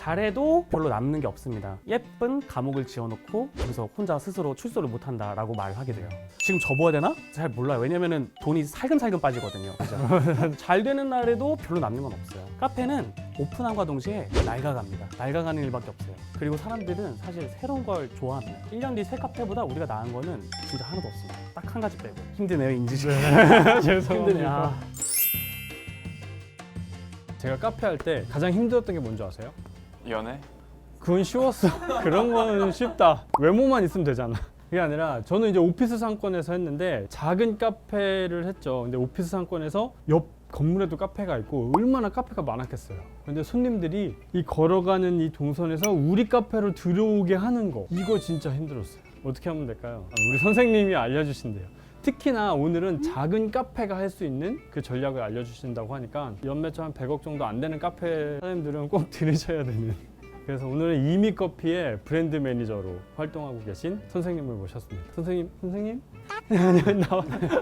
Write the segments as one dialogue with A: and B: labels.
A: 잘해도 별로 남는 게 없습니다. 예쁜 감옥을 지어놓고 거기서 혼자 스스로 출소를 못한다라고 말을 하게 돼요. 지금 접어야 되나? 잘 몰라요. 왜냐면은 돈이 살금살금 빠지거든요. 그죠? 잘 되는 날에도 별로 남는 건 없어요. 카페는 오픈함과 동시에 낡아갑니다. 낡아가는 일밖에 없어요. 그리고 사람들은 사실 새로운 걸 좋아합니다. 1년 뒤 새 카페보다 우리가 나은 거는 진짜 하나도 없습니다. 딱 한 가지 빼고. 힘드네요, 인지식.
B: 죄송합니다.
A: 힘드네요.
B: 제가 카페 할 때 가장 힘들었던 게 뭔지 아세요?
C: 연애?
B: 그건 쉬웠어. 그런 건 쉽다. 외모만 있으면 되잖아. 그게 아니라 저는 이제 오피스 상권에서 했는데 작은 카페를 했죠. 근데 오피스 상권에서 옆 건물에도 카페가 있고 얼마나 카페가 많았겠어요. 근데 손님들이 이 걸어가는 이 동선에서 우리 카페로 들어오게 하는 거, 이거 진짜 힘들었어요. 어떻게 하면 될까요? 우리 선생님이 알려주신대요. 특히나 오늘은 작은 카페가 할 수 있는 그 전략을 알려주신다고 하니까 연매출 한 100억 정도 안 되는 카페 사장님들은 꼭 들으셔야 되는. 그래서 오늘은 이미커피의 브랜드 매니저로 활동하고 계신 선생님을 모셨습니다. 선생님?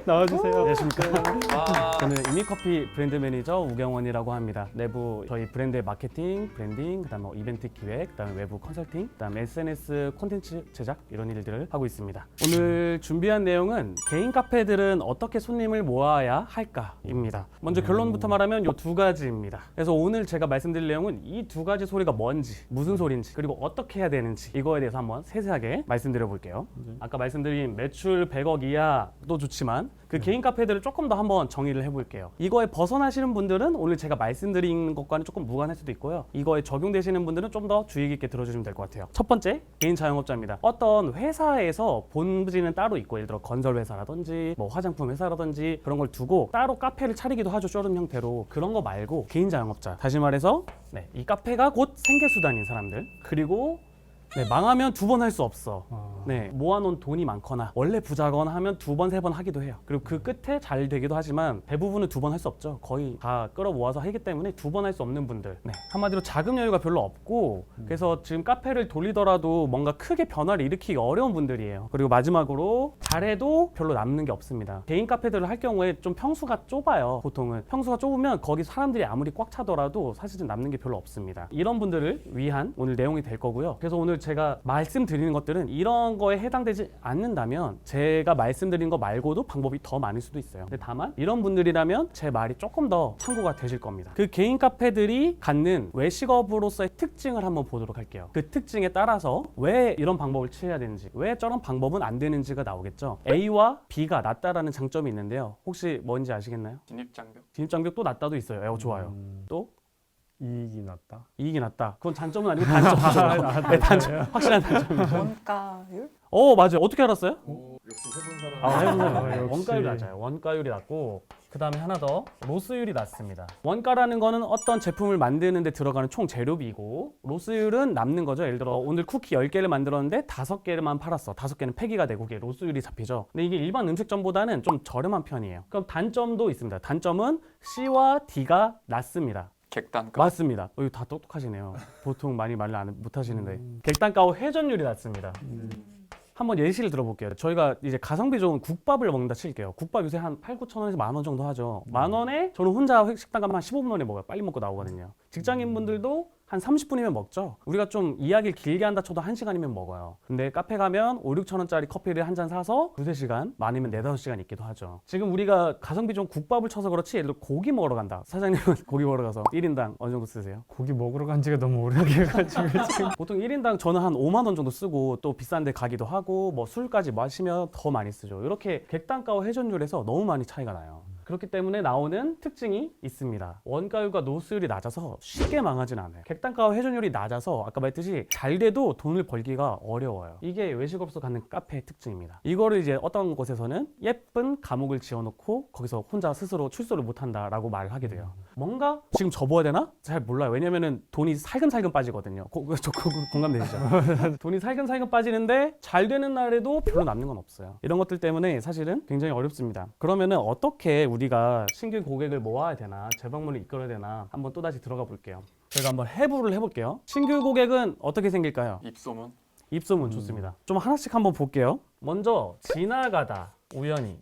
B: 나와주세요.
A: 안녕하십니까. 저는 이미커피 브랜드 매니저 우경원이라고 합니다. 내부 저희 브랜드의 마케팅, 브랜딩, 그다음에 이벤트 기획, 그다음에 외부 컨설팅, 그다음에 SNS 콘텐츠 제작 이런 일들을 하고 있습니다. 오늘 준비한 내용은 개인 카페들은 어떻게 손님을 모아야 할까입니다. 먼저 결론부터 말하면 이 두 가지입니다. 그래서 오늘 제가 말씀드릴 내용은 이 두 가지 소리가 뭔지, 무슨 소리인지, 그리고 어떻게 해야 되는지 이거에 대해서 한번 세세하게 말씀드려 볼게요. 아까 말씀드린 매출 100억 이하도 좋지만 그 개인 카페들을 조금 더 한번 정의를 해볼게요. 이거에 벗어나시는 분들은 오늘 제가 말씀드린 것과는 조금 무관할 수도 있고요. 이거에 적용되시는 분들은 좀 더 주의 깊게 들어주시면 될 것 같아요. 첫 번째, 개인 자영업자입니다. 어떤 회사에서 본부지는 따로 있고, 예를 들어 건설 회사라든지 뭐 화장품 회사라든지 그런 걸 두고 따로 카페를 차리기도 하죠. 쇼룸 형태로. 그런 거 말고 개인 자영업자, 다시 말해서 이 카페가 곧 생계수단인 사람들, 그리고 망하면 두 번 할 수 없어. 모아놓은 돈이 많거나 원래 부자거나 하면 두 번, 세 번 하기도 해요. 그리고 그 끝에 잘 되기도 하지만 대부분은 두 번 할 수 없죠. 거의 다 끌어모아서 하기 때문에 두 번 할 수 없는 분들. 한마디로 자금 여유가 별로 없고, 그래서 지금 카페를 돌리더라도 뭔가 크게 변화를 일으키기 어려운 분들이에요. 그리고 마지막으로 잘해도 별로 남는 게 없습니다. 개인 카페들을 할 경우에 좀 평수가 좁아요. 보통은 평수가 좁으면 거기 사람들이 아무리 꽉 차더라도 사실은 남는 게 별로 없습니다. 이런 분들을 위한 오늘 내용이 될 거고요. 그래서 오늘 제가 말씀드리는 것들은 이런 거에 해당되지 않는다면 제가 말씀드린 거 말고도 방법이 더 많을 수도 있어요. 근데 다만 이런 분들이라면 제 말이 조금 더 참고가 되실 겁니다. 그 개인 카페들이 갖는 외식업으로서의 특징을 한번 보도록 할게요. 그 특징에 따라서 왜 이런 방법을 취해야 되는지, 왜 저런 방법은 안 되는지가 나오겠죠. A와 B가 낫다라는 장점이 있는데요. 혹시 뭔지 아시겠나요?
C: 진입장벽?
A: 진입장벽도 낫다도 있어요. 좋아요. 또?
B: 이익이 낮다.
A: 이익이 낮다. 그건 장점은 아니고 단점이죠. 네, 단점. 확실한 단점이죠.
D: 원가율?
A: 맞아요. 어떻게 알았어요?
C: 역시 해본 사람.
A: 해본 사람.
B: 역시.
A: 원가율이 낮아요. 원가율이 낮고, 그 다음에 하나 더, 로스율이 낮습니다. 원가라는 거는 어떤 제품을 만드는 데 들어가는 총 재료비고, 로스율은 남는 거죠. 예를 들어 오늘 쿠키 10개를 만들었는데 5개만 팔았어. 5개는 폐기가 되고 그게 로스율이 잡히죠. 근데 이게 일반 음식점보다는 좀 저렴한 편이에요. 그럼 단점도 있습니다. 단점은 C와 D가 낮습니다.
C: 객단가?
A: 맞습니다. 이거 다 똑똑하시네요. 보통 많이 말을 못 하시는데. 객단가와 회전율이 낮습니다. 한번 예시를 들어볼게요. 저희가 이제 가성비 좋은 국밥을 먹는다 칠게요. 국밥 요새 한 8, 9천 원에서 10,000원 정도 하죠. 10,000원에 저는 혼자 식당 가면 한 15분 만에 먹어요. 빨리 먹고 나오거든요. 직장인분들도 한 30분이면 먹죠. 우리가 좀 이야기를 길게 한다 쳐도 1시간이면 먹어요. 근데 카페 가면 5, 6천 원짜리 커피를 한 잔 사서 2, 3시간, 많으면 4, 5시간 있기도 하죠. 지금 우리가 가성비 좋은 국밥을 쳐서 그렇지, 예를 들어 고기 먹으러 간다. 사장님은 고기 먹으러 가서 1인당 어느 정도 쓰세요?
B: 고기 먹으러 간 지가 너무 오래돼가지고 지금.
A: 보통 1인당 저는 한 5만 원 정도 쓰고, 또 비싼 데 가기도 하고, 뭐 술까지 마시면 더 많이 쓰죠. 이렇게 객단가와 회전율에서 너무 많이 차이가 나요. 그렇기 때문에 나오는 특징이 있습니다. 원가율과 노수율이 낮아서 쉽게 망하진 않아요. 객단가와 회전율이 낮아서 아까 말했듯이 잘 돼도 돈을 벌기가 어려워요. 이게 외식업소 갖는 카페의 특징입니다. 이거를 이제 어떤 곳에서는 예쁜 감옥을 지어놓고 거기서 혼자 스스로 출소를 못한다라고 말을 하게 돼요. 뭔가 지금 접어야 되나? 잘 몰라요. 왜냐면은 돈이 살금살금 빠지거든요. 공감되시죠? 돈이 살금살금 빠지는데 잘 되는 날에도 별로 남는 건 없어요. 이런 것들 때문에 사실은 굉장히 어렵습니다. 그러면은 어떻게 우리가 신규 고객을 모아야 되나, 재방문을 이끌어야 되나 한번 또다시 들어가 볼게요. 저희가 한번 해부를 해볼게요. 신규 고객은 어떻게 생길까요?
C: 입소문?
A: 입소문 좋습니다. 좀 하나씩 한번 볼게요. 먼저 지나가다 우연히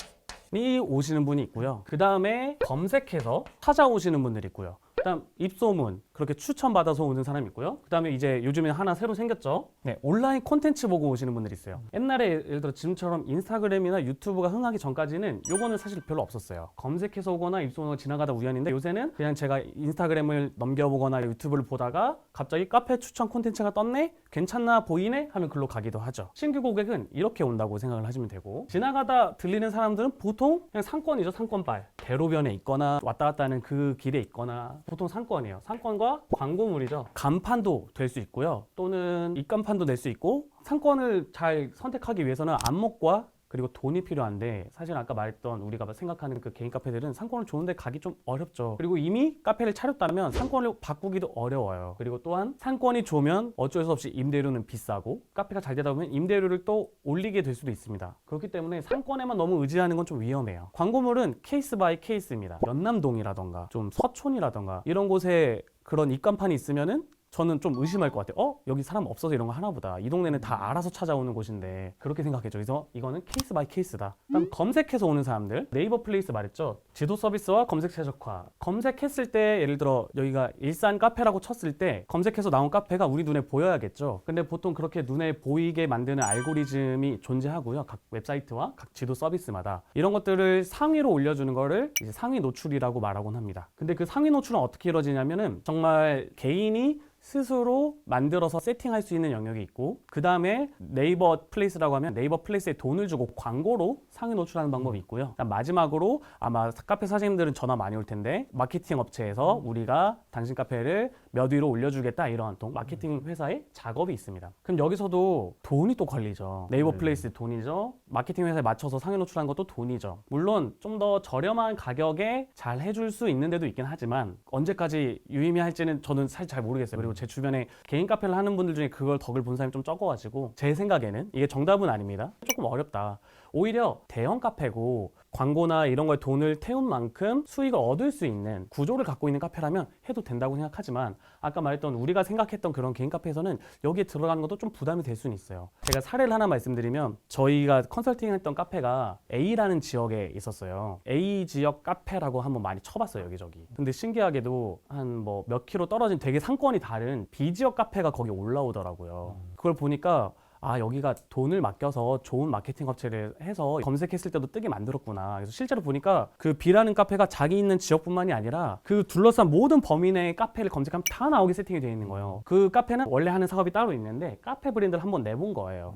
A: 오시는 분이 있고요. 그 다음에 검색해서 찾아오시는 분들이 있고요. 그 다음 입소문, 그렇게 추천받아서 오는 사람이 있고요. 그다음에 이제 요즘에 하나 새로 생겼죠. 네, 온라인 콘텐츠 보고 오시는 분들이 있어요. 옛날에 예를 들어 지금처럼 인스타그램이나 유튜브가 흥하기 전까지는 요거는 사실 별로 없었어요. 검색해서 오거나 입소문을 지나가다 우연인데 요새는 그냥 제가 인스타그램을 넘겨보거나 유튜브를 보다가 갑자기 카페 추천 콘텐츠가 떴네? 괜찮나 보이네? 하면 글로 가기도 하죠. 신규 고객은 이렇게 온다고 생각을 하시면 되고, 지나가다 들리는 사람들은 보통 그냥 상권이죠. 상권발. 대로변에 있거나 왔다 갔다 하는 그 길에 있거나 보통 상권이에요. 상권과 광고물이죠. 간판도 될 수 있고요. 또는 입간판도 낼 수 있고, 상권을 잘 선택하기 위해서는 안목과 그리고 돈이 필요한데, 사실 아까 말했던 우리가 생각하는 그 개인 카페들은 상권을 좋은데 가기 좀 어렵죠. 그리고 이미 카페를 차렸다면 상권을 바꾸기도 어려워요. 그리고 또한 상권이 좋으면 어쩔 수 없이 임대료는 비싸고, 카페가 잘 되다 보면 임대료를 또 올리게 될 수도 있습니다. 그렇기 때문에 상권에만 너무 의지하는 건 좀 위험해요. 광고물은 케이스 바이 케이스입니다. 연남동이라던가 좀 서촌이라던가 이런 곳에 그런 입간판이 있으면은 저는 좀 의심할 것 같아요. 여기 사람 없어서 이런 거 하나 보다. 이 동네는 다 알아서 찾아오는 곳인데, 그렇게 생각했죠. 그래서 이거는 케이스 바이 케이스다. 그다음 검색해서 오는 사람들, 네이버 플레이스 말했죠. 지도 서비스와 검색 최적화. 검색했을 때 예를 들어 여기가 일산 카페라고 쳤을 때 검색해서 나온 카페가 우리 눈에 보여야겠죠. 근데 보통 그렇게 눈에 보이게 만드는 알고리즘이 존재하고요. 각 웹사이트와 각 지도 서비스마다 이런 것들을 상위로 올려주는 거를 이제 상위 노출이라고 말하곤 합니다. 근데 그 상위 노출은 어떻게 이루어지냐면은 정말 개인이 스스로 만들어서 세팅할 수 있는 영역이 있고, 그 다음에 네이버 플레이스라고 하면 네이버 플레이스에 돈을 주고 광고로 상위 노출하는 방법이 있고요. 마지막으로 아마 카페 사장님들은 전화 많이 올 텐데, 마케팅 업체에서 우리가 당신 카페를 몇 위로 올려주겠다, 이런 또 마케팅 회사의 작업이 있습니다. 그럼 여기서도 돈이 또 걸리죠. 네이버 플레이스 돈이죠. 마케팅 회사에 맞춰서 상위 노출하는 것도 돈이죠. 물론 좀 더 저렴한 가격에 잘 해줄 수 있는 데도 있긴 하지만 언제까지 유의미할지는 저는 사실 잘 모르겠어요. 그리고 제 주변에 개인 카페를 하는 분들 중에 그걸 덕을 본 사람이 좀 적어가지고, 제 생각에는 이게 정답은 아닙니다. 조금 어렵다. 오히려 대형 카페고 광고나 이런 거에 돈을 태운 만큼 수익을 얻을 수 있는 구조를 갖고 있는 카페라면 해도 된다고 생각하지만, 아까 말했던 우리가 생각했던 그런 개인 카페에서는 여기에 들어가는 것도 좀 부담이 될 수는 있어요. 제가 사례를 하나 말씀드리면, 저희가 컨설팅 했던 카페가 A라는 지역에 있었어요. A 지역 카페라고 한번 많이 쳐봤어요, 여기저기. 근데 신기하게도 한 뭐 몇 킬로 떨어진 되게 상권이 다른 B 지역 카페가 거기 올라오더라고요. 그걸 보니까 여기가 돈을 맡겨서 좋은 마케팅 업체를 해서 검색했을 때도 뜨게 만들었구나. 그래서 실제로 보니까 그 B라는 카페가 자기 있는 지역뿐만이 아니라 그 둘러싼 모든 범위 내의 카페를 검색하면 다 나오게 세팅이 되어 있는 거예요. 그 카페는 원래 하는 사업이 따로 있는데 카페 브랜드를 한번 내본 거예요.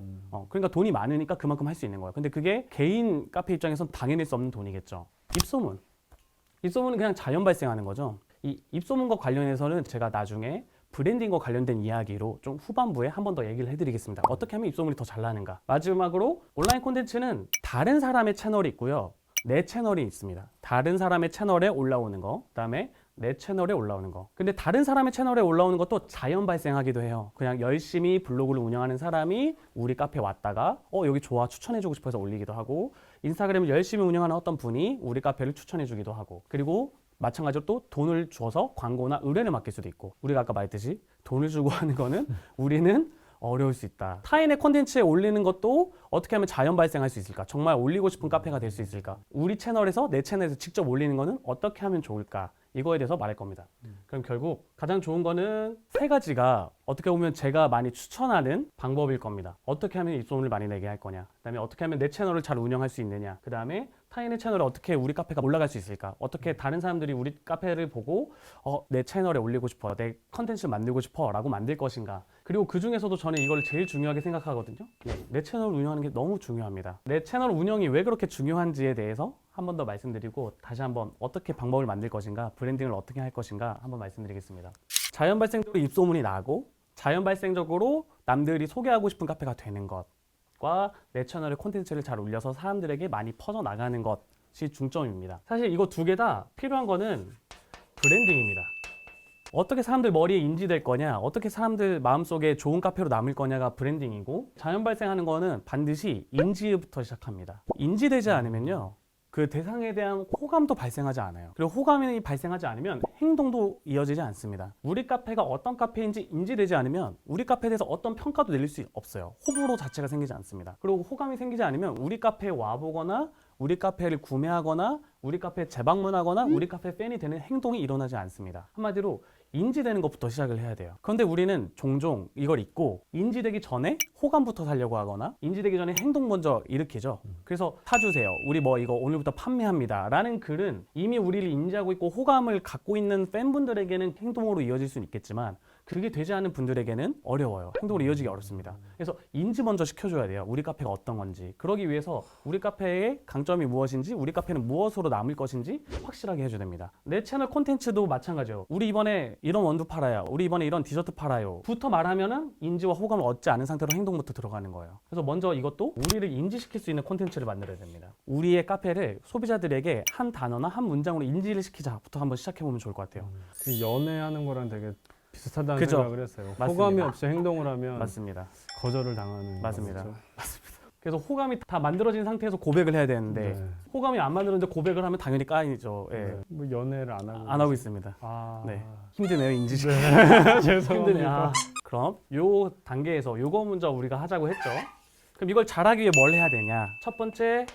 A: 그러니까 돈이 많으니까 그만큼 할 수 있는 거예요. 근데 그게 개인 카페 입장에선 당해낼 수 없는 돈이겠죠. 입소문. 입소문은 그냥 자연 발생하는 거죠. 이 입소문과 관련해서는 제가 나중에 브랜딩과 관련된 이야기로 좀 후반부에 한 번 더 얘기를 해드리겠습니다. 어떻게 하면 입소문이 더 잘 나는가. 마지막으로 온라인 콘텐츠는 다른 사람의 채널이 있고요, 내 채널이 있습니다. 다른 사람의 채널에 올라오는 거, 그다음에 내 채널에 올라오는 거. 근데 다른 사람의 채널에 올라오는 것도 자연 발생하기도 해요. 그냥 열심히 블로그를 운영하는 사람이 우리 카페에 왔다가 여기 좋아 추천해주고 싶어서 올리기도 하고, 인스타그램을 열심히 운영하는 어떤 분이 우리 카페를 추천해주기도 하고, 그리고 마찬가지로 또 돈을 줘서 광고나 의뢰를 맡길 수도 있고, 우리가 아까 말했듯이 돈을 주고 하는 거는 우리는 어려울 수 있다. 타인의 콘텐츠에 올리는 것도 어떻게 하면 자연 발생할 수 있을까? 정말 올리고 싶은 카페가 될 수 있을까? 우리 채널에서 내 채널에서 직접 올리는 거는 어떻게 하면 좋을까? 이거에 대해서 말할 겁니다. 그럼 결국 가장 좋은 거는 세 가지가 어떻게 보면 제가 많이 추천하는 방법일 겁니다. 어떻게 하면 입소문을 많이 내게 할 거냐, 그다음에 어떻게 하면 내 채널을 잘 운영할 수 있느냐, 그다음에 타인의 채널에 어떻게 우리 카페가 올라갈 수 있을까, 어떻게 다른 사람들이 우리 카페를 보고 내 채널에 올리고 싶어, 내 컨텐츠를 만들고 싶어 라고 만들 것인가. 그리고 그 중에서도 저는 이걸 제일 중요하게 생각하거든요. 내 채널을 운영하는 게 너무 중요합니다. 내 채널 운영이 왜 그렇게 중요한지에 대해서 한 번 더 말씀드리고, 다시 한번 어떻게 방법을 만들 것인가, 브랜딩을 어떻게 할 것인가 한번 말씀드리겠습니다. 자연 발생적으로 입소문이 나고 자연 발생적으로 남들이 소개하고 싶은 카페가 되는 것과 내 채널에 콘텐츠를 잘 올려서 사람들에게 많이 퍼져나가는 것이 중점입니다. 사실 이거 두 개 다 필요한 거는 브랜딩입니다. 어떻게 사람들 머리에 인지될 거냐, 어떻게 사람들 마음속에 좋은 카페로 남을 거냐가 브랜딩이고, 자연 발생하는 거는 반드시 인지부터 시작합니다. 인지되지 않으면요, 그 대상에 대한 호감도 발생하지 않아요. 그리고 호감이 발생하지 않으면 행동도 이어지지 않습니다. 우리 카페가 어떤 카페인지 인지되지 않으면 우리 카페에 대해서 어떤 평가도 내릴 수 없어요. 호불호 자체가 생기지 않습니다. 그리고 호감이 생기지 않으면 우리 카페에 와보거나 우리 카페를 구매하거나 우리 카페에 재방문하거나 우리 카페 팬이 되는 행동이 일어나지 않습니다. 한마디로 인지되는 것부터 시작을 해야 돼요. 그런데 우리는 종종 이걸 잊고 인지되기 전에 호감부터 살려고 하거나 인지되기 전에 행동 먼저 일으키죠. 그래서 사주세요. 우리 뭐 이거 오늘부터 판매합니다. 라는 글은 이미 우리를 인지하고 있고 호감을 갖고 있는 팬분들에게는 행동으로 이어질 수는 있겠지만 그게 되지 않은 분들에게는 어려워요. 행동으로 이어지기 어렵습니다. 그래서 인지 먼저 시켜줘야 돼요. 우리 카페가 어떤 건지. 그러기 위해서 우리 카페의 강점이 무엇인지, 우리 카페는 무엇으로 남을 것인지 확실하게 해줘야 됩니다. 내 채널 콘텐츠도 마찬가지예요. 우리 이번에 이런 원두 팔아요. 우리 이번에 이런 디저트 팔아요. 부터 말하면은 인지와 호감을 얻지 않은 상태로 행동부터 들어가는 거예요. 그래서 먼저 이것도 우리를 인지시킬 수 있는 콘텐츠를 만들어야 됩니다. 우리의 카페를 소비자들에게 한 단어나 한 문장으로 인지를 시키자부터 한번 시작해보면 좋을 것 같아요.
B: 그 연애하는 거랑 되게 비슷하다는
A: 그죠?
B: 생각을 했어요.
A: 맞습니다.
B: 호감이 없이 행동을 하면
A: 맞습니다.
B: 거절을 당하는
A: 맞습니다.
B: 거죠.
A: 그래서 호감이 다 만들어진 상태에서 고백을 해야 되는데
B: 네.
A: 호감이 안 만들어졌는데 고백을 하면 당연히 까이죠. 예.
B: 네. 뭐 연애를
A: 안 하고 있습니다.
B: 아,
A: 네. 힘드네요, 인지시키.
B: 죄송합니다.
A: 힘드네요. 아, 그럼 요 단계에서 요거 먼저 우리가 하자고 했죠. 그럼 이걸 잘하기 위해 뭘 해야 되냐? 첫 번째,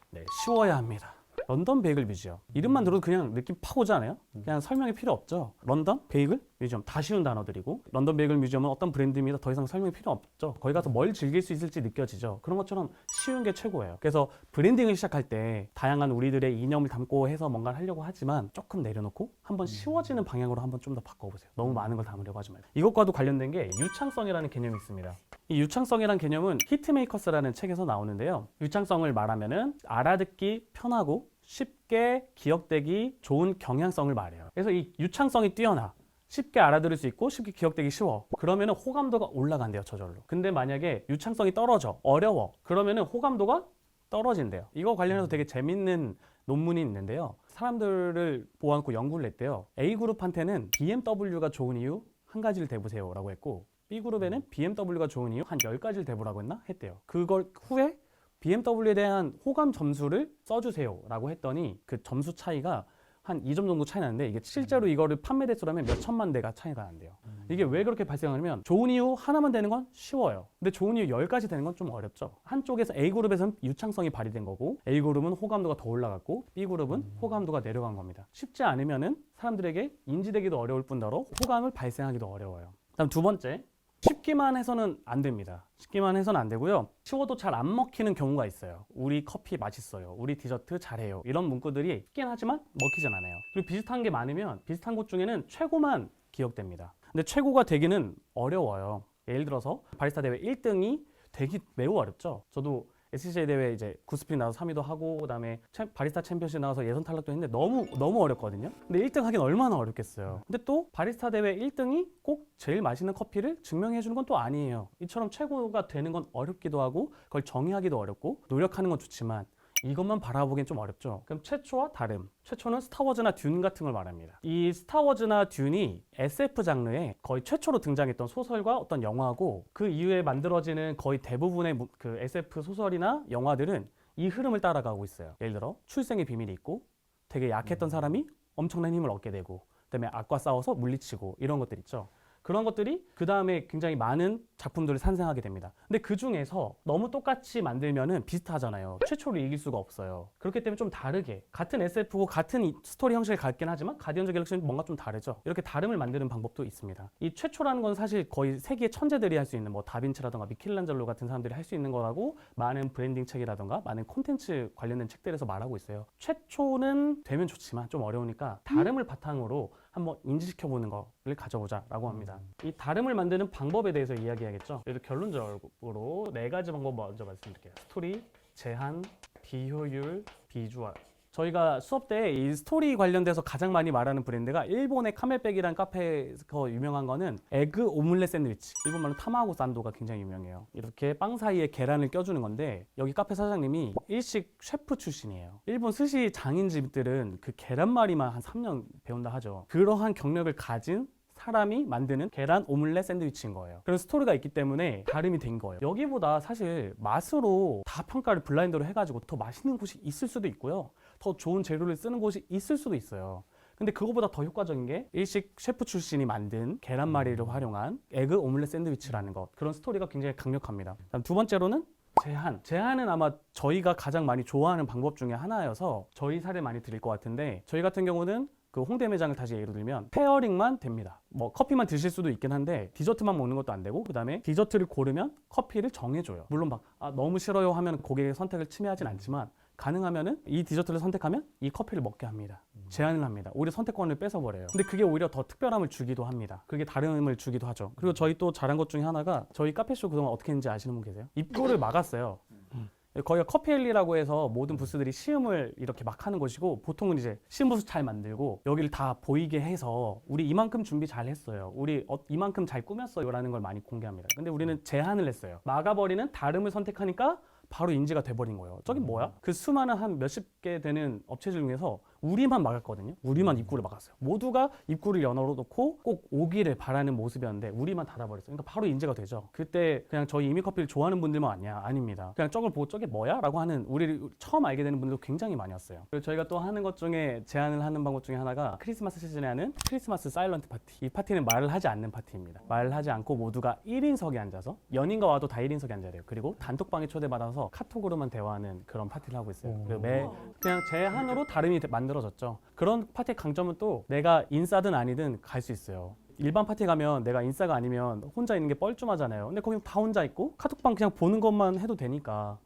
A: 네, 쉬워야 합니다. 런던 베이글 뮤지엄. 이름만 들어도 그냥 느낌 팍 오지 않아요? 그냥 설명이 필요 없죠. 런던 베이글 뮤지엄 다 쉬운 단어들이고 런던 베이글 뮤지엄은 어떤 브랜드입니다. 더 이상 설명이 필요 없죠. 거기 가서 뭘 즐길 수 있을지 느껴지죠. 그런 것처럼 쉬운 게 최고예요. 그래서 브랜딩을 시작할 때 다양한 우리들의 이념을 담고 해서 뭔가를 하려고 하지만 조금 내려놓고 한번 쉬워지는 방향으로 한번 좀 더 바꿔보세요. 너무 많은 걸 담으려고 하지 말고. 이것과도 관련된 게 유창성이라는 개념이 있습니다. 이 유창성이라는 개념은 히트메이커스라는 책에서 나오는데요. 유창성을 말하면은 알아듣기 편하고 쉽게 기억되기 좋은 경향성을 말해요. 그래서 이 유창성이 뛰어나 쉽게 알아들을 수 있고 쉽게 기억되기 쉬워. 그러면은 호감도가 올라간대요, 저절로. 근데 만약에 유창성이 떨어져, 어려워. 그러면은 호감도가 떨어진대요. 이거 관련해서 되게 재밌는 논문이 있는데요. 사람들을 모아놓고 연구를 했대요. A그룹한테는 BMW가 좋은 이유 한 가지를 대보세요 라고 했고 B그룹에는 BMW가 좋은 이유 한 10가지를 대보라고 했대요. 그걸 후에 BMW에 대한 호감 점수를 써주세요 라고 했더니 그 점수 차이가 한 2점 정도 차이 나는데 이게 실제로 이거를 판매 대수라면 몇 천만 대가 차이가 난대요. 이게 왜 그렇게 발생하냐면 좋은 이유 하나만 되는 건 쉬워요. 근데 좋은 이유 10가지 되는 건 좀 어렵죠. 한쪽에서 A그룹에서는 유창성이 발휘된 거고 A그룹은 호감도가 더 올라갔고 B그룹은 호감도가 내려간 겁니다. 쉽지 않으면은 사람들에게 인지되기도 어려울 뿐더러 호감을 발생하기도 어려워요. 다음 두 번째, 쉽기만 해서는 안 됩니다. 쉽기만 해서는 안 되고요. 쉬워도 잘 안 먹히는 경우가 있어요. 우리 커피 맛있어요. 우리 디저트 잘해요. 이런 문구들이 쉽긴 하지만 먹히진 않아요. 그리고 비슷한 게 많으면 비슷한 것 중에는 최고만 기억됩니다. 근데 최고가 되기는 어려워요. 예를 들어서 바리스타 대회 1등이 되기 매우 어렵죠. 저도 SCJ 대회 이제 구스프링 나와서 3위도 하고 그다음에 바리스타 챔피언십 나와서 예선 탈락도 했는데 너무 어렵거든요. 근데 1등 하긴 얼마나 어렵겠어요. 근데 또 바리스타 대회 1등이 꼭 제일 맛있는 커피를 증명해 주는 건 또 아니에요. 이처럼 최고가 되는 건 어렵기도 하고 그걸 정의하기도 어렵고 노력하는 건 좋지만 이것만 바라보기엔 좀 어렵죠. 그럼 최초와 다름. 최초는 스타워즈나 듄 같은 걸 말합니다. 이 스타워즈나 듄이 SF 장르에 거의 최초로 등장했던 소설과 어떤 영화고 그 이후에 만들어지는 거의 대부분의 그 SF 소설이나 영화들은 이 흐름을 따라가고 있어요. 예를 들어 출생의 비밀이 있고 되게 약했던 사람이 엄청난 힘을 얻게 되고 그다음에 악과 싸워서 물리치고 이런 것들 있죠. 그런 것들이 그 다음에 굉장히 많은 작품들을 산생하게 됩니다. 근데 그 중에서 너무 똑같이 만들면은 비슷하잖아요. 최초로 이길 수가 없어요. 그렇기 때문에 좀 다르게 같은 SF고 같은 스토리 형식을 갖긴 하지만 가디언즈 갤럭시는 뭔가 좀 다르죠. 이렇게 다름을 만드는 방법도 있습니다. 이 최초라는 건 사실 거의 세계 천재들이 할 수 있는 뭐 다빈치라던가 미켈란젤로 같은 사람들이 할 수 있는 거라고 많은 브랜딩 책이라던가 많은 콘텐츠 관련된 책들에서 말하고 있어요. 최초는 되면 좋지만 좀 어려우니까 다름을 바탕으로 한번 인지시켜보는 거를 가져보자라고 합니다. 이 다름을 만드는 방법에 대해서 이야기하겠죠. 그래서 결론적으로 4가지 방법 먼저 말씀드릴게요. 스토리, 제한, 비효율, 비주얼. 저희가 수업 때 이 스토리 관련돼서 가장 많이 말하는 브랜드가 일본의 카멜백이라는 카페에서 유명한 거는 에그 오믈렛 샌드위치. 일본말로 타마고 산도가 굉장히 유명해요. 이렇게 빵 사이에 계란을 껴주는 건데 여기 카페 사장님이 일식 셰프 출신이에요. 일본 스시 장인집들은 그 계란말이만 한 3년 배운다 하죠. 그러한 경력을 가진 사람이 만드는 계란 오믈렛 샌드위치인 거예요. 그런 스토리가 있기 때문에 다름이 된 거예요. 여기보다 사실 맛으로 다 평가를 블라인드로 해가지고 더 맛있는 곳이 있을 수도 있고요. 더 좋은 재료를 쓰는 곳이 있을 수도 있어요. 근데 그거보다 더 효과적인 게 일식 셰프 출신이 만든 계란말이를 활용한 에그 오믈렛 샌드위치라는 것. 그런 스토리가 굉장히 강력합니다. 다음 두 번째로는 제한은 아마 저희가 가장 많이 좋아하는 방법 중에 하나여서 저희 사례 많이 드릴 것 같은데 저희 같은 경우는 그 홍대 매장을 다시 예로 들면 페어링만 됩니다. 뭐 커피만 드실 수도 있긴 한데 디저트만 먹는 것도 안 되고 그다음에 디저트를 고르면 커피를 정해줘요. 물론 막 너무 싫어요 하면 고객의 선택을 침해하진 않지만 가능하면은 이 디저트를 선택하면 이 커피를 먹게 합니다. 제한을 합니다. 오히려 선택권을 뺏어버려요. 근데 그게 오히려 더 특별함을 주기도 합니다. 그게 다름을 주기도 하죠. 그리고 저희 또 잘한 것 중에 하나가 저희 카페쇼 그동안 어떻게 했는지 아시는 분 계세요? 입구를 막았어요. 거기가 커피엘리라고 해서 모든 부스들이 시음을 이렇게 막 하는 곳이고 보통은 이제 시음 부스 잘 만들고 여기를 다 보이게 해서 우리 이만큼 준비 잘 했어요. 우리 이만큼 잘 꾸몄어요. 라는 걸 많이 공개합니다. 근데 우리는 제한을 했어요. 막아버리는 다름을 선택하니까 바로 인지가 돼버린 거예요. 저기 뭐야? 그 수많은 한 몇십 개 되는 업체들 중에서 우리만 막았거든요. 우리만 입구를 막았어요. 모두가 입구를 열어놓고 꼭 오기를 바라는 모습이었는데 우리만 닫아버렸어요. 그러니까 바로 인지가 되죠. 그때 그냥 저희 이미커피를 좋아하는 분들만 왔냐? 아닙니다. 그냥 저걸 보고 저게 뭐야? 라고 하는 우리를 처음 알게 되는 분들도 굉장히 많이 왔어요. 그리고 저희가 또 하는 것 중에 제안을 하는 방법 중에 하나가 크리스마스 시즌에 하는 크리스마스 사일런트 파티. 이 파티는 말을 하지 않는 파티입니다. 말을 하지 않고 모두가 1인석에 앉아서 연인과 와도 다 1인석에 앉아야 돼요. 그리고 단톡방에 초대받아서 카톡으로만 대화하는 그런 파티를 하고 있어요. 그리고 그냥 제한으로 다름이 만들어졌죠. 그런 파티의 강점은 또 내가 인싸든 아니든 갈 수 있어요. 일반 파티 가면 내가 인싸가 아니면 혼자 있는 게 뻘쭘하잖아요. 근데 거기 다 혼자 있고 카톡방 그냥 보는 것만 해도 되니까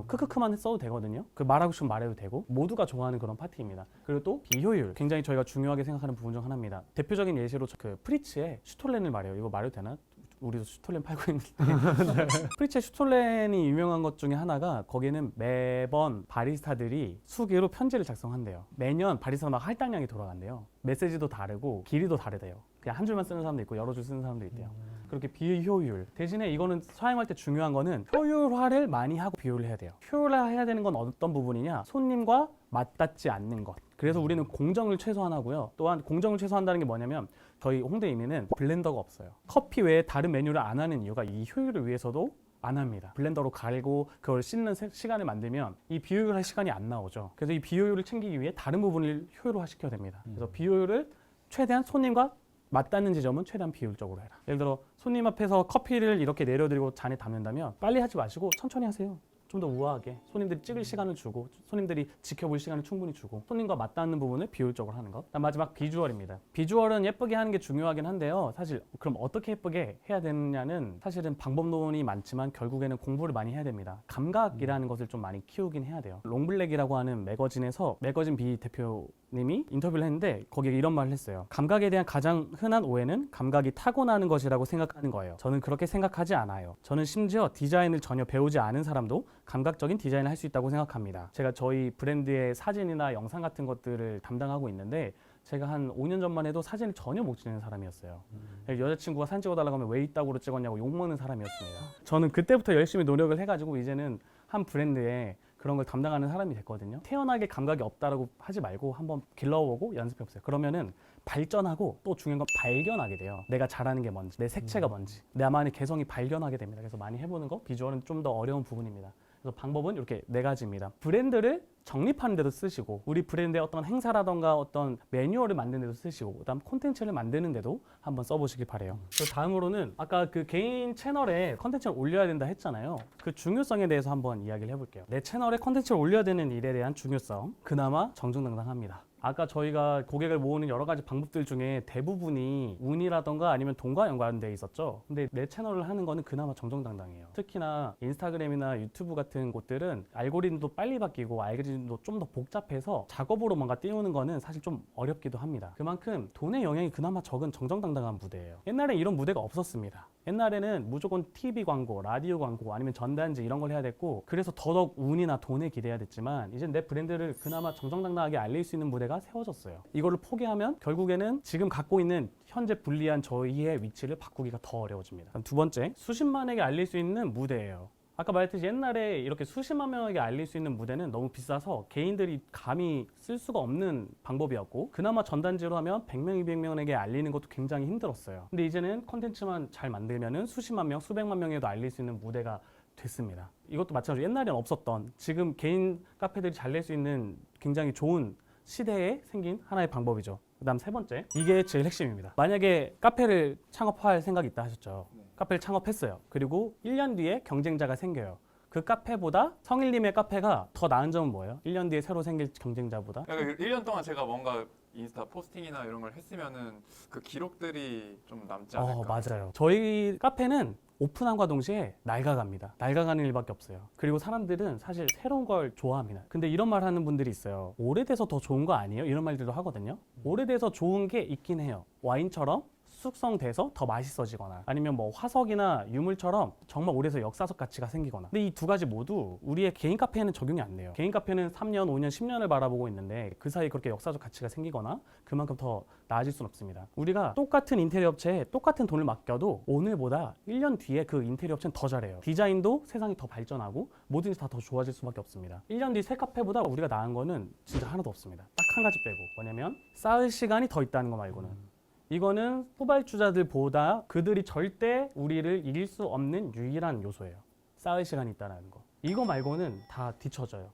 A: 크크크만 써도 되거든요. 그 말하고 싶으면 말해도 되고 모두가 좋아하는 그런 파티입니다. 그리고 또 비효율 굉장히 저희가 중요하게 생각하는 부분 중 하나입니다. 대표적인 예시로 그 프리츠의 슈톨렌을 말해요. 이거 말해도 되나? 우리도 슈톨렌 팔고 있는데 프리츠의 슈톨렌이 유명한 것 중에 하나가 거기는 매번 바리스타들이 수기로 편지를 작성한대요. 매년 바리스타 막 할당량이 돌아간대요. 메시지도 다르고 길이도 다르대요. 그냥 한 줄만 쓰는 사람도 있고 여러 줄 쓰는 사람도 있대요. 그렇게 비효율 대신에 이거는 사용할 때 중요한 거는 효율화를 많이 하고 비효율을 해야 돼요. 효율화해야 되는 건 어떤 부분이냐? 손님과 맞닿지 않는 것. 그래서 우리는 공정을 최소화하고요. 또한 공정을 최소화한다는 게 뭐냐면 저희 홍대 이미는 블렌더가 없어요. 커피 외에 다른 메뉴를 안 하는 이유가 이 효율을 위해서도 안 합니다. 블렌더로 갈고 그걸 씻는 시간을 만들면 이 비효율할 시간이 안 나오죠. 그래서 이 비효율을 챙기기 위해 다른 부분을 효율화 시켜야 됩니다. 그래서 비효율을 최대한 손님과 맞닿는 지점은 최대한 비효율적으로 해라. 예를 들어 손님 앞에서 커피를 이렇게 내려드리고 잔에 담는다면 빨리 하지 마시고 천천히 하세요. 좀 더 우아하게 손님들이 찍을 시간을 주고 손님들이 지켜볼 시간을 충분히 주고 손님과 맞닿는 부분을 비효율적으로 하는 것. 마지막 비주얼입니다. 비주얼은 예쁘게 하는 게 중요하긴 한데요. 사실 그럼 어떻게 예쁘게 해야 되느냐는 사실은 방법론이 많지만 결국에는 공부를 많이 해야 됩니다. 감각이라는 것을 좀 많이 키우긴 해야 돼요. 롱블랙이라고 하는 매거진에서 매거진 B 대표님이 인터뷰를 했는데 거기에 이런 말을 했어요. 감각에 대한 가장 흔한 오해는 감각이 타고나는 것이라고 생각하는 거예요. 저는 그렇게 생각하지 않아요. 저는 심지어 디자인을 전혀 배우지 않은 사람도 감각적인 디자인을 할 수 있다고 생각합니다. 제가 저희 브랜드의 사진이나 영상 같은 것들을 담당하고 있는데 제가 한 5년 전만 해도 사진을 전혀 못 찍는 사람이었어요. 여자친구가 사진 찍어달라고 하면 왜 이따구로 찍었냐고 욕먹는 사람이었습니다. 저는 그때부터 열심히 노력을 해가지고 이제는 한 브랜드에 그런 걸 담당하는 사람이 됐거든요. 태어나게 감각이 없다라고 하지 말고 한번 길러보고 연습해보세요. 그러면은 발전하고 또 중요한 건 발견하게 돼요. 내가 잘하는 게 뭔지, 내 색채가 뭔지, 나만의 개성이 발견하게 됩니다. 그래서 많이 해보는 거, 비주얼은 좀 더 어려운 부분입니다. 그래서 방법은 이렇게 4가지입니다. 브랜드를 정립하는 데도 쓰시고 우리 브랜드의 어떤 행사라던가 어떤 매뉴얼을 만드는 데도 쓰시고 그다음 콘텐츠를 만드는 데도 한번 써보시길 바래요. 그리고 다음으로는 아까 그 개인 채널에 콘텐츠를 올려야 된다 했잖아요. 그 중요성에 대해서 한번 이야기를 해볼게요. 내 채널에 콘텐츠를 올려야 되는 일에 대한 중요성 그나마 정정당당합니다. 아까 저희가 고객을 모으는 여러 가지 방법들 중에 대부분이 운이라던가 아니면 돈과 연관되어 있었죠. 근데 내 채널을 하는 거는 그나마 정정당당해요. 특히나 인스타그램이나 유튜브 같은 곳들은 알고리즘도 빨리 바뀌고 알고리즘도 좀 더 복잡해서 작업으로 뭔가 띄우는 거는 사실 좀 어렵기도 합니다. 그만큼 돈의 영향이 그나마 적은 정정당당한 무대예요. 옛날에 이런 무대가 없었습니다. 옛날에는 무조건 TV 광고, 라디오 광고 아니면 전단지 이런 걸 해야 됐고 그래서 더더욱 운이나 돈에 기대해야 됐지만 이제 내 브랜드를 그나마 정정당당하게 알릴 수 있는 무대가 세워졌어요. 이거를 포기하면 결국에는 지금 갖고 있는 현재 불리한 저희의 위치를 바꾸기가 더 어려워집니다. 그럼 두 번째, 수십만에게 알릴 수 있는 무대예요. 아까 말했듯이 옛날에 이렇게 수십만 명에게 알릴 수 있는 무대는 너무 비싸서 개인들이 감히 쓸 수가 없는 방법이었고 그나마 전단지로 하면 100명, 200명에게 알리는 것도 굉장히 힘들었어요. 근데 이제는 콘텐츠만 잘 만들면은 수십만 명, 수백만 명에도 알릴 수 있는 무대가 됐습니다. 이것도 마찬가지로 옛날엔 없었던 지금 개인 카페들이 잘 낼 수 있는 굉장히 좋은 시대에 생긴 하나의 방법이죠. 그 다음 3번째, 이게 제일 핵심입니다. 만약에 카페를 창업할 생각이 있다 하셨죠. 카페를 창업했어요. 그리고 1년 뒤에 경쟁자가 생겨요. 그 카페보다 성일님의 카페가 더 나은 점은 뭐예요? 1년 뒤에 새로 생길 경쟁자보다?
C: 그러니까 1년 동안 제가 뭔가 인스타 포스팅이나 이런 걸 했으면은 그 기록들이 좀 남지 않을까?
A: 맞아요. 저희 카페는 오픈함과 동시에 낡아갑니다. 낡아가는 일밖에 없어요. 그리고 사람들은 사실 새로운 걸 좋아합니다. 근데 이런 말 하는 분들이 있어요. 오래돼서 더 좋은 거 아니에요? 이런 말들도 하거든요. 오래돼서 좋은 게 있긴 해요. 와인처럼 숙성돼서 더 맛있어지거나 아니면 뭐 화석이나 유물처럼 정말 오래돼서 역사적 가치가 생기거나. 근데 이 두 가지 모두 우리의 개인 카페에는 적용이 안 돼요. 개인 카페는 3년, 5년, 10년을 바라보고 있는데 그 사이에 그렇게 역사적 가치가 생기거나 그만큼 더 나아질 수는 없습니다. 우리가 똑같은 인테리어 업체에 똑같은 돈을 맡겨도 오늘보다 1년 뒤에 그 인테리어 업체는 더 잘해요. 디자인도 세상이 더 발전하고 뭐든지 다 더 좋아질 수밖에 없습니다. 1년 뒤 새 카페보다 우리가 나은 거는 진짜 하나도 없습니다. 딱 한 가지 빼고 뭐냐면 쌓을 시간이 더 있다는 거 말고는. 이거는 후발주자들보다 그들이 절대 우리를 이길 수 없는 유일한 요소예요. 쌓을 시간이 있다는 거. 이거 말고는 다 뒤처져요.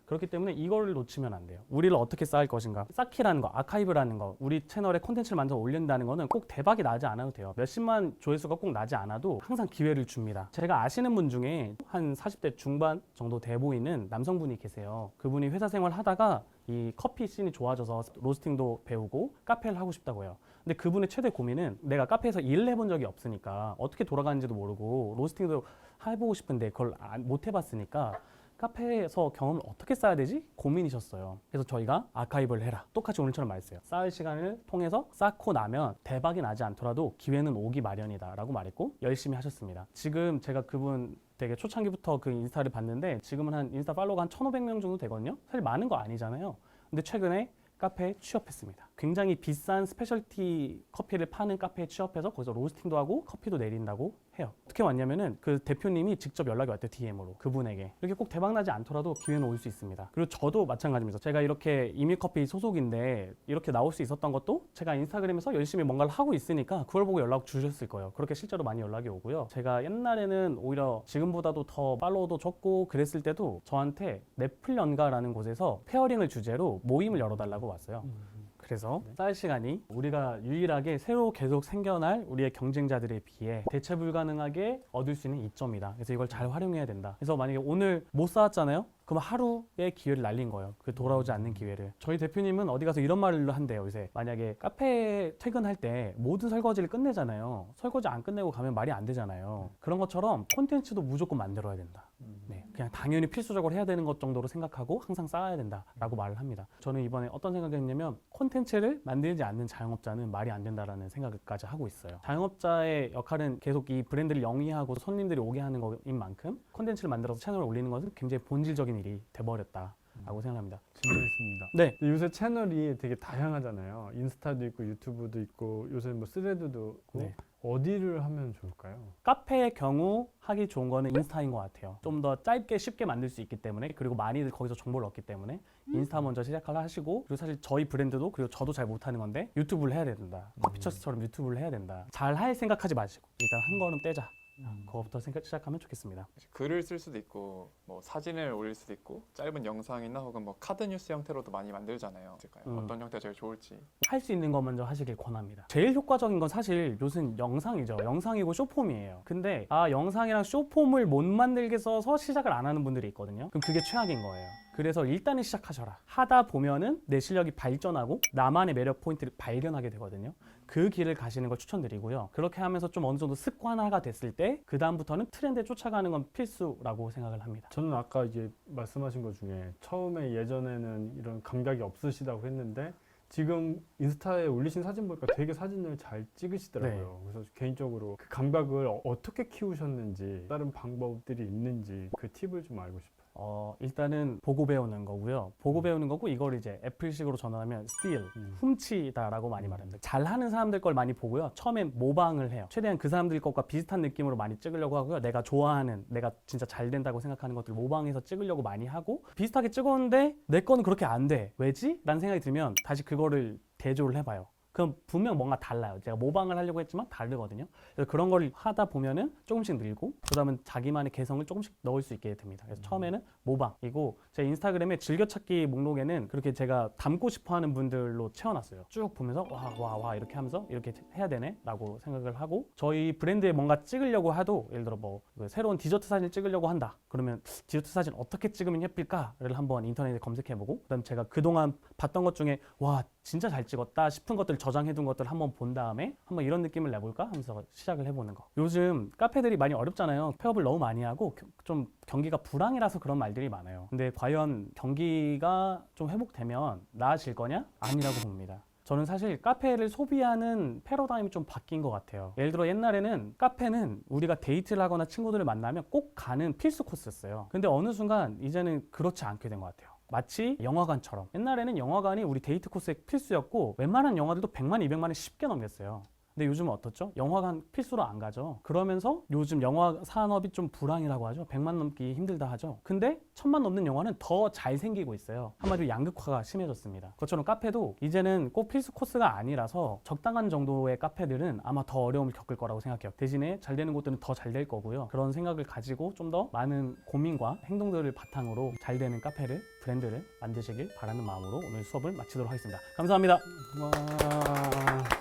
A: 그렇기 때문에 이거를 놓치면 안 돼요. 우리를 어떻게 쌓을 것인가. 쌓기라는 거, 아카이브라는 거, 우리 채널에 콘텐츠를 만들어 올린다는 거는 꼭 대박이 나지 않아도 돼요. 몇십만 조회수가 꼭 나지 않아도 항상 기회를 줍니다. 제가 아시는 분 중에 한 40대 중반 정도 돼 보이는 남성분이 계세요. 그분이 회사 생활 하다가 이 커피 씬이 좋아져서 로스팅도 배우고 카페를 하고 싶다고 해요. 근데 그분의 최대 고민은 내가 카페에서 일을 해본 적이 없으니까 어떻게 돌아가는지도 모르고 로스팅도 해보고 싶은데 그걸 못 해봤으니까 카페에서 경험을 어떻게 쌓아야 되지? 고민이셨어요. 그래서 저희가 아카이브를 해라. 똑같이 오늘처럼 말했어요. 쌓을 시간을 통해서 쌓고 나면 대박이 나지 않더라도 기회는 오기 마련이다 라고 말했고 열심히 하셨습니다. 지금 제가 그분 되게 초창기부터 그 인스타를 봤는데 지금은 한 인스타 팔로워가 한 1,500명 정도 되거든요. 사실 많은 거 아니잖아요. 근데 최근에 카페에 취업했습니다. 굉장히 비싼 스페셜티 커피를 파는 카페에 취업해서 거기서 로스팅도 하고 커피도 내린다고 해요. 어떻게 왔냐면은 그 대표님이 직접 연락이 왔대요. DM으로 그분에게. 이렇게 꼭 대박나지 않더라도 기회는 올 수 있습니다. 그리고 저도 마찬가지입니다. 제가 이렇게 이밀커피 소속인데 이렇게 나올 수 있었던 것도 제가 인스타그램에서 열심히 뭔가를 하고 있으니까 그걸 보고 연락 주셨을 거예요. 그렇게 실제로 많이 연락이 오고요. 제가 옛날에는 오히려 지금보다도 더 팔로워도 적고 그랬을 때도 저한테 넷플 연가라는 곳에서 페어링을 주제로 모임을 열어달라고 왔어요. 그래서 쌓을 시간이 우리가 유일하게 새로 계속 생겨날 우리의 경쟁자들에 비해 대체 불가능하게 얻을 수 있는 이점이다. 그래서 이걸 잘 활용해야 된다. 그래서 만약에 오늘 못 쌓았잖아요? 그럼 하루의 기회를 날린 거예요. 그 돌아오지 않는 기회를. 저희 대표님은 어디 가서 이런 말을 한대요. 요새 만약에 카페 퇴근할 때 모든 설거지를 끝내잖아요. 설거지 안 끝내고 가면 말이 안 되잖아요. 그런 것처럼 콘텐츠도 무조건 만들어야 된다. 네, 그냥 당연히 필수적으로 해야 되는 것 정도로 생각하고 항상 쌓아야 된다라고 말을 합니다. 저는 이번에 어떤 생각을 했냐면 콘텐츠를 만들지 않는 자영업자는 말이 안 된다라는 생각까지 하고 있어요. 자영업자의 역할은 계속 이 브랜드를 영위하고 손님들이 오게 하는 것인 만큼 콘텐츠를 만들어서 채널을 올리는 것은 굉장히 본질적인 일이 돼버렸다라고 생각합니다.
B: 질문했습니다.
A: 네.
B: 요새 채널이 되게 다양하잖아요. 인스타도 있고 유튜브도 있고 요새 뭐 스레드도 있고
A: 네.
B: 어디를 하면 좋을까요?
A: 카페의 경우 하기 좋은 거는 인스타인 것 같아요. 좀 더 짧게 쉽게 만들 수 있기 때문에 그리고 많이들 거기서 정보를 얻기 때문에 인스타 먼저 시작을 하시고 그리고 사실 저희 브랜드도 그리고 저도 잘 못하는 건데 유튜브를 해야 된다. 커피처스처럼 유튜브를 해야 된다. 잘 할 생각하지 마시고 일단 한 걸음 떼자. 그거부터 시작하면 좋겠습니다.
C: 글을 쓸 수도 있고 뭐 사진을 올릴 수도 있고 짧은 영상이나 혹은 뭐 카드 뉴스 형태로도 많이 만들잖아요. 어떤 형태가 제일 좋을지.
A: 할 수 있는 거 먼저 하시길 권합니다. 제일 효과적인 건 사실 요즘 영상이죠. 영상이고 쇼폼이에요. 근데 영상이랑 쇼폼을 못 만들게 써서 시작을 안 하는 분들이 있거든요. 그럼 그게 최악인 거예요. 그래서 일단은 시작하셔라. 하다 보면은 내 실력이 발전하고 나만의 매력 포인트를 발견하게 되거든요. 그 길을 가시는 걸 추천드리고요. 그렇게 하면서 좀 어느 정도 습관화가 됐을 때 그 다음부터는 트렌드에 쫓아가는 건 필수라고 생각을 합니다.
B: 저는 아까 이제 말씀하신 것 중에 처음에 예전에는 이런 감각이 없으시다고 했는데 지금 인스타에 올리신 사진 보니까 되게 사진을 잘 찍으시더라고요. 그래서 개인적으로 그 감각을 어떻게 키우셨는지 다른 방법들이 있는지 그 팁을 좀 알고 싶어요.
A: 일단은 보고 배우는 거고요. 보고 배우는 거고 이걸 이제 애플식으로 전환하면 steal, 훔치다라고 많이 말합니다. 잘하는 사람들 걸 많이 보고요. 처음엔 모방을 해요. 최대한 그 사람들 것과 비슷한 느낌으로 많이 찍으려고 하고요. 내가 좋아하는, 내가 진짜 잘 된다고 생각하는 것들 모방해서 찍으려고 많이 하고 비슷하게 찍었는데 내 거는 그렇게 안 돼. 왜지? 라는 생각이 들면 다시 그거를 대조를 해봐요. 그럼 분명 뭔가 달라요. 제가 모방을 하려고 했지만 다르거든요. 그래서 그런 걸 하다 보면은 조금씩 늘고 그다음은 자기만의 개성을 조금씩 넣을 수 있게 됩니다. 그래서 처음에는 모방이고 제 인스타그램에 즐겨찾기 목록에는 그렇게 제가 닮고 싶어하는 분들로 채워놨어요. 쭉 보면서 와 이렇게 하면서 이렇게 해야 되네 라고 생각을 하고 저희 브랜드에 뭔가 찍으려고 해도 예를 들어 뭐 새로운 디저트 사진을 찍으려고 한다. 그러면 디저트 사진 어떻게 찍으면 예쁠까를 한번 인터넷에 검색해보고 그다음 제가 그동안 봤던 것 중에 와 진짜 잘 찍었다 싶은 것들 저장해둔 것들 한번 본 다음에 한번 이런 느낌을 내볼까 하면서 시작을 해보는 거. 요즘 카페들이 많이 어렵잖아요. 폐업을 너무 많이 하고 좀 경기가 불황이라서 그런 말들이 많아요. 근데 과연 경기가 좀 회복되면 나아질 거냐? 아니라고 봅니다. 저는 사실 카페를 소비하는 패러다임이 좀 바뀐 것 같아요. 예를 들어 옛날에는 카페는 우리가 데이트를 하거나 친구들을 만나면 꼭 가는 필수 코스였어요. 근데 어느 순간 이제는 그렇지 않게 된 것 같아요. 마치 영화관처럼. 옛날에는 영화관이 우리 데이트 코스의 필수였고 웬만한 영화들도 100만, 200만을 쉽게 넘겼어요. 근데 요즘은 어떻죠? 영화관 필수로 안 가죠. 그러면서 요즘 영화 산업이 좀 불황이라고 하죠. 100만 넘기 힘들다 하죠. 근데 1000만 넘는 영화는 더 잘 생기고 있어요. 한마디로 양극화가 심해졌습니다. 그것처럼 카페도 이제는 꼭 필수 코스가 아니라서 적당한 정도의 카페들은 아마 더 어려움을 겪을 거라고 생각해요. 대신에 잘 되는 곳들은 더 잘 될 거고요. 그런 생각을 가지고 좀 더 많은 고민과 행동들을 바탕으로 잘 되는 카페를, 브랜드를 만드시길 바라는 마음으로 오늘 수업을 마치도록 하겠습니다. 감사합니다.
B: 와.